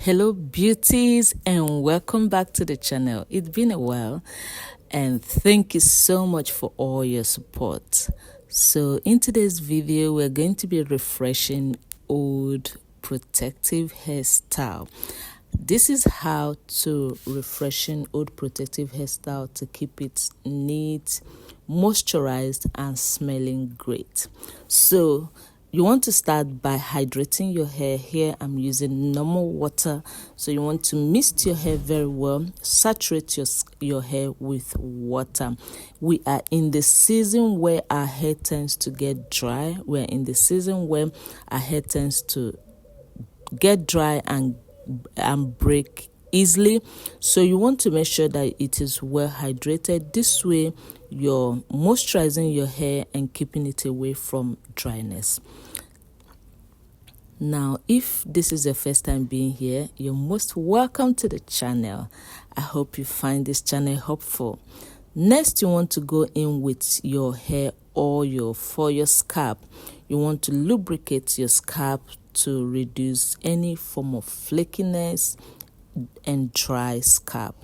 Hello beauties, and welcome back to the channel. It's been a while and thank you so much for all your support. So in today's video we're going to be refreshing old protective hairstyle. This is how to refreshing old protective hairstyle to keep it neat, moisturized and smelling great. So you want to start by hydrating your hair. Here I'm using normal water. So you want to mist your hair very well, saturate your hair with water. We are in the season where our hair tends to get dry. We're in the season where our hair tends to get dry and break easily. So you want to make sure that it is well hydrated. This way you're moisturizing your hair and keeping it away from dryness. Now, if this is your first time being here, you're most welcome to the channel. I hope you find this channel helpful. Next, you want to go in with your hair oil for your scalp. You want to lubricate your scalp to reduce any form of flakiness and dry scalp.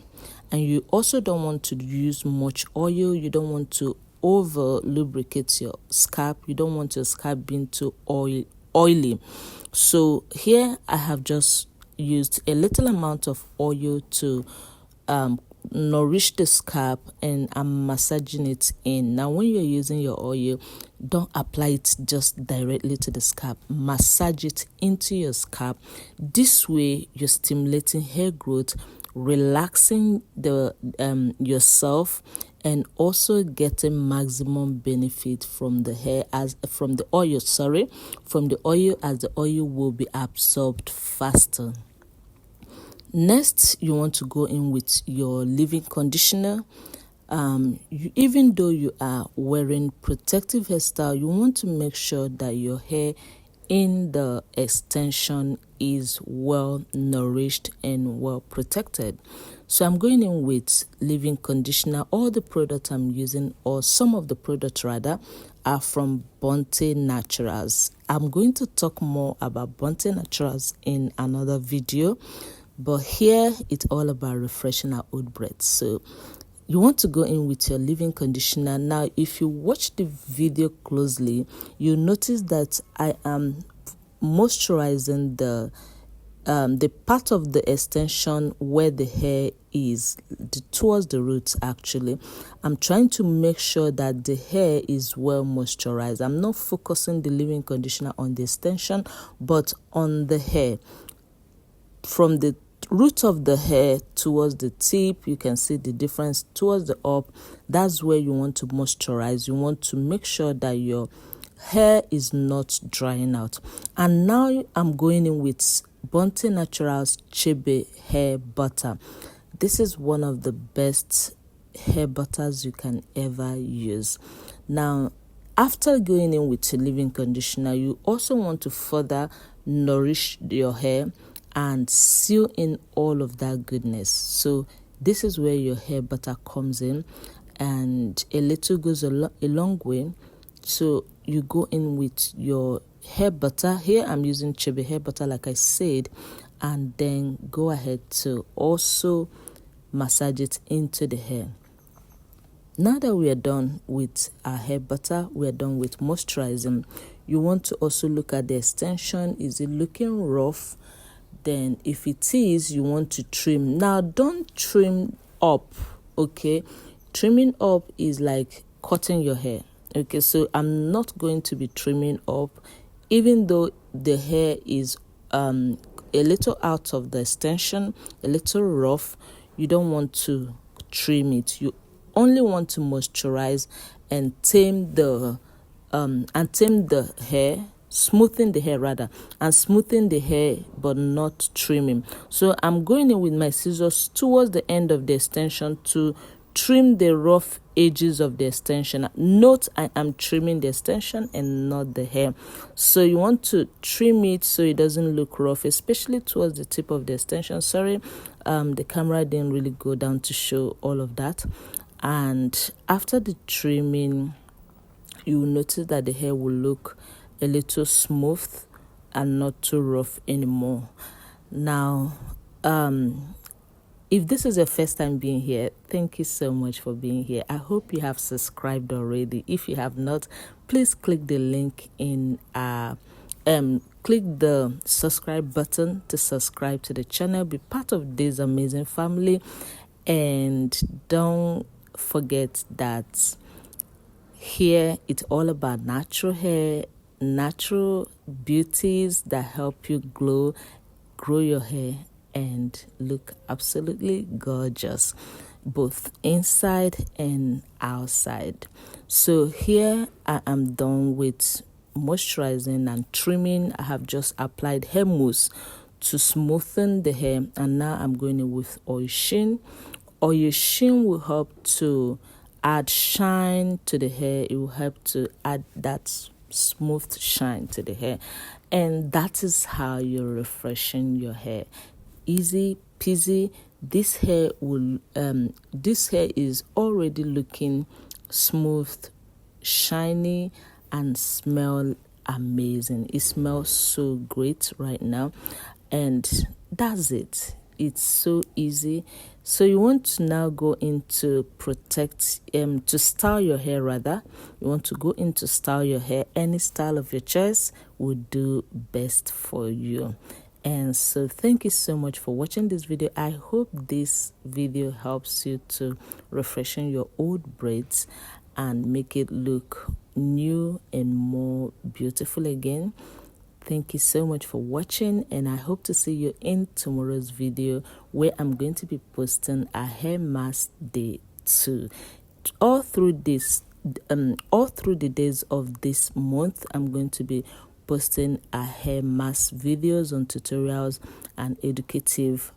And you also don't want to use much oil. You don't want to over lubricate your scalp. You don't want your scalp being too oily. So here I have just used a little amount of oil to nourish the scalp, and I'm massaging it in. Now when you're using your oil, don't apply it just directly to the scalp. Massage it into your scalp. This way you're stimulating hair growth, relaxing the yourself, and also getting maximum benefit from the hair as from the oil as the oil will be absorbed faster. Next, you want to go in with your leave-in conditioner. Even though you are wearing protective hairstyle, you want to make sure that your hair in the extension is well nourished and well protected. So I'm going in with leave-in conditioner. All the products I'm using, or some of the products rather, are from Bonte Naturals. I'm going to talk more about Bonte Naturals in another video, but here it's all about refreshing our old braids. So you want to go in with your leave-in conditioner. Now, if you watch the video closely, you notice that I am moisturizing the part of the extension where the hair is, towards the roots actually. I'm trying to make sure that the hair is well moisturized. I'm not focusing the leave-in conditioner on the extension, but on the hair. From the root of the hair towards the tip, you can see the difference towards the up. That's where you want to moisturize. You want to make sure that your hair is not drying out. And now I'm going in with Bonte Naturals Chebe hair butter. This is one of the best hair butters you can ever use. Now, after going in with a leave-in conditioner, you also want to further nourish your hair and seal in all of that goodness. So this is where your hair butter comes in, and a little goes a long way. So you go in with your hair butter. Here I'm using Chebe hair butter like I said, and then go ahead to also massage it into the hair. Now that we are done with our hair butter, we are done with moisturizing. You want to also look at the extension. Is it looking rough? Then if it is, you want to trim. Now don't trim up, okay? Trimming up is like cutting your hair. Okay, so I'm not going to be trimming up, even though the hair is a little out of the extension, a little rough. You don't want to trim it. You only want to moisturize and tame the hair, smoothing the hair rather, and smoothing the hair but not trimming. So I'm going in with my scissors towards the end of the extension to trim the rough edges of the extension. Note I am trimming the extension and not the hair. So you want to trim it so it doesn't look rough, especially towards the tip of the extension. Sorry, the camera didn't really go down to show all of that. And after the trimming, you will notice that the hair will look a little smooth and not too rough anymore. Now If this is your first time being here, thank you so much for being here. I hope you have subscribed already. If you have not, please click the link in click the subscribe button to subscribe to the channel. Be part of this amazing family, and don't forget that here it's all about natural hair, natural beauties that help you grow your hair and look absolutely gorgeous, both inside and outside. So here I am done with moisturizing and trimming. I have just applied hair mousse to smoothen the hair, and now I'm going in with oil sheen. Oil sheen will help to add shine to the hair. It will help to add that smooth shine to the hair, and that is how you're refreshing your hair. Easy peasy. This hair is already looking smooth, shiny, and smell amazing. It smells so great right now, and that's it. It's so easy. So you want to now go into to style your hair. Rather, you want to go into style your hair. Any style of your choice will do best for you. And so thank you so much for watching this video. I hope this video helps you to refreshen your old braids and make it look new and more beautiful again. Thank you so much for watching, and I hope to see you in tomorrow's video, where I'm going to be posting a hair mask day 2. All through the days of this month, I'm going to be posting a hair mask videos on tutorials and educative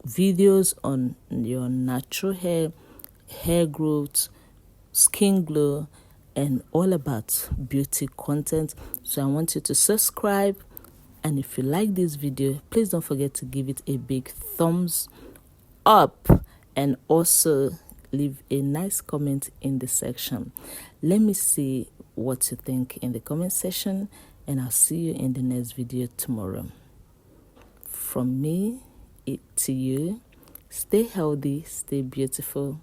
videos on your natural hair growth, skin glow, and all about beauty content. So I want you to subscribe, and if you like this video, please don't forget to give it a big thumbs up, and also leave a nice comment in the section. Let me see what you think in the comment section, and I'll see you in the next video tomorrow. From me to you, stay healthy, stay beautiful,